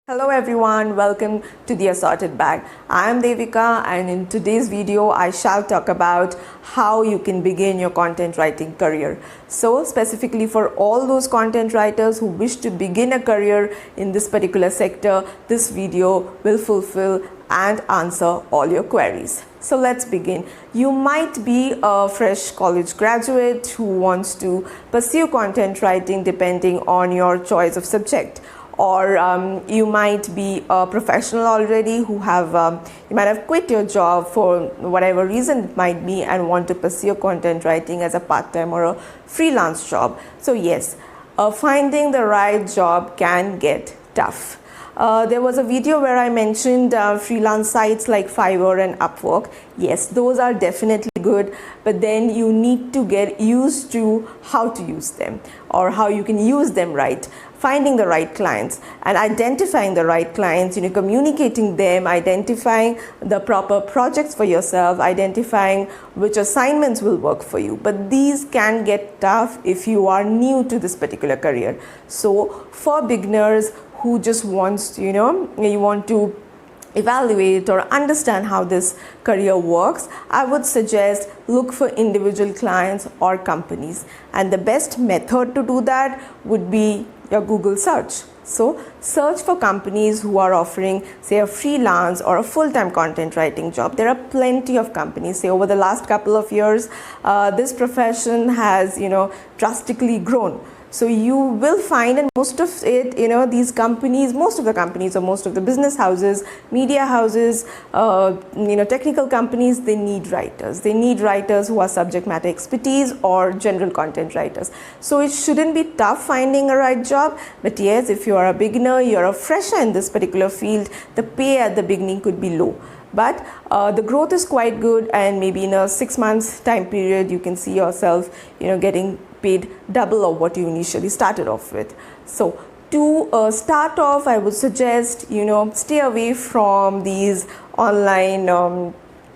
Hello everyone, welcome to the Assorted Bag. I am Devika and in today's video I shall talk about how you can begin your content writing career. So specifically for all those content writers who wish to begin a career in this particular sector, this video will fulfill and answer all your queries. So let's begin. You might be a fresh college graduate who wants to pursue content writing depending on your choice of subject. Or you might be a professional already who you might have quit your job for whatever reason it might be and want to pursue content writing as a part-time or a freelance job. So yes, finding the right job can get tough. There was a video where I mentioned freelance sites like Fiverr and Upwork. Yes, those are definitely good, but then you need to get used to how to use them or how you can use them right. Finding the right clients and identifying the right clients, communicating them, identifying the proper projects for yourself, identifying which assignments will work for you. But these can get tough if you are new to this particular career. So for beginners who just wants to, you want to evaluate or understand how this career works, I would suggest look for individual clients or companies. And the best method to do that would be your Google search. So search for companies who are offering, say, a freelance or a full-time content writing job. There are plenty of companies. Say over the last couple of years, this profession has, drastically grown. So you will find, and most of it, these companies, most of the companies or most of the business houses, media houses, technical companies, they need writers. They need writers who are subject matter expertise or general content writers. So it shouldn't be tough finding a right job. But yes, if you are a beginner, you're a fresher in this particular field, the pay at the beginning could be low. But the growth is quite good, and maybe in a 6 months time period, you can see yourself, getting paid double of what you initially started off with. So to start off, I would suggest, stay away from these online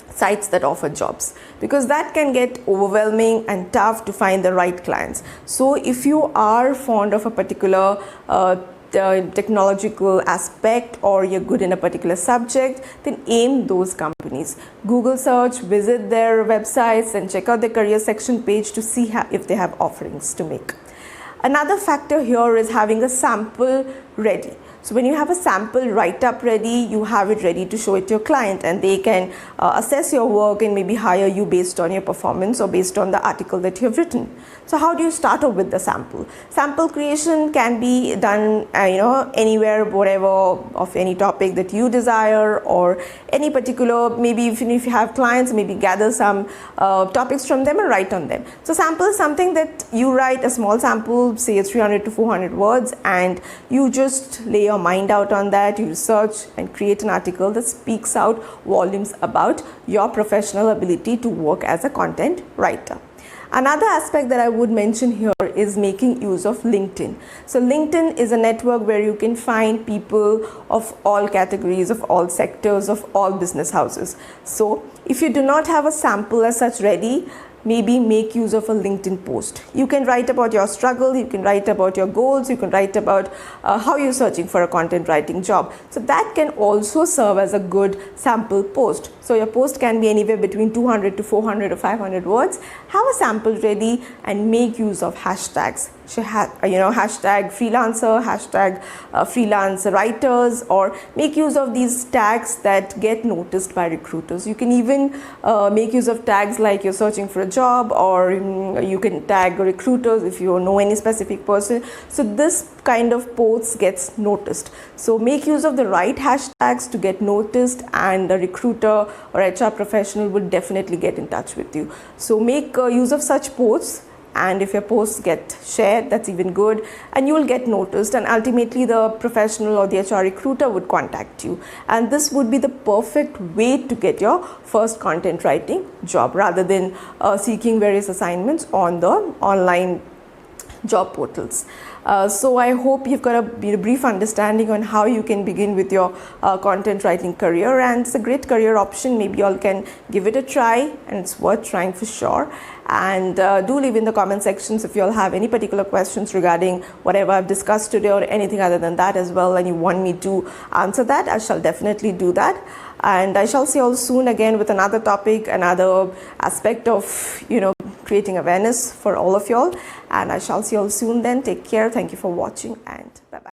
sites that offer jobs, because that can get overwhelming and tough to find the right clients. So if you are fond of a particular technological aspect or you're good in a particular subject, then aim those companies. Google search, visit their websites and check out the career section page to see if they have offerings to make. Another factor here is having a sample ready. So when you have a sample write-up ready, you have it ready to show it to your client, and they can assess your work and maybe hire you based on your performance or based on the article that you have written. So how do you start off with the sample? Sample creation can be done anywhere, whatever, of any topic that you desire, or any particular, maybe even if you have clients, maybe gather some topics from them and write on them. So sample is something that you write a small sample, say 300 to 400 words, and you just lay your mind out on that. You research and create an article that speaks out volumes about your professional ability to work as a content writer. Another aspect that I would mention here is making use of LinkedIn. So LinkedIn is a network where you can find people of all categories, of all sectors, of all business houses. So if you do not have a sample as such ready, maybe make use of a LinkedIn post. You can write about your struggle, you can write about your goals, you can write about how you're searching for a content writing job. So that can also serve as a good sample post. So your post can be anywhere between 200 to 400 or 500 words. Have a sample ready and make use of hashtags. Hashtag freelancer, hashtag freelance writers, or make use of these tags that get noticed by recruiters. You can even make use of tags like you're searching for a job, or you can tag recruiters if you know any specific person. So this kind of posts gets noticed. So make use of the right hashtags to get noticed, and the recruiter or HR professional would definitely get in touch with you. So make use of such posts. And if your posts get shared, that's even good, and you will get noticed, and ultimately the professional or the HR recruiter would contact you, and this would be the perfect way to get your first content writing job, rather than seeking various assignments on the online job portals. So I hope you've got a brief understanding on how you can begin with your content writing career, and it's a great career option. Maybe you all can give it a try, and it's worth trying for sure. And do leave in the comment sections if you all have any particular questions regarding whatever I've discussed today or anything other than that as well, and you want me to answer that. I shall definitely do that. And I shall see you all soon again with another topic, another aspect of, creating awareness for all of y'all. And I shall see you all soon then. Take care. Thank you for watching, and bye-bye.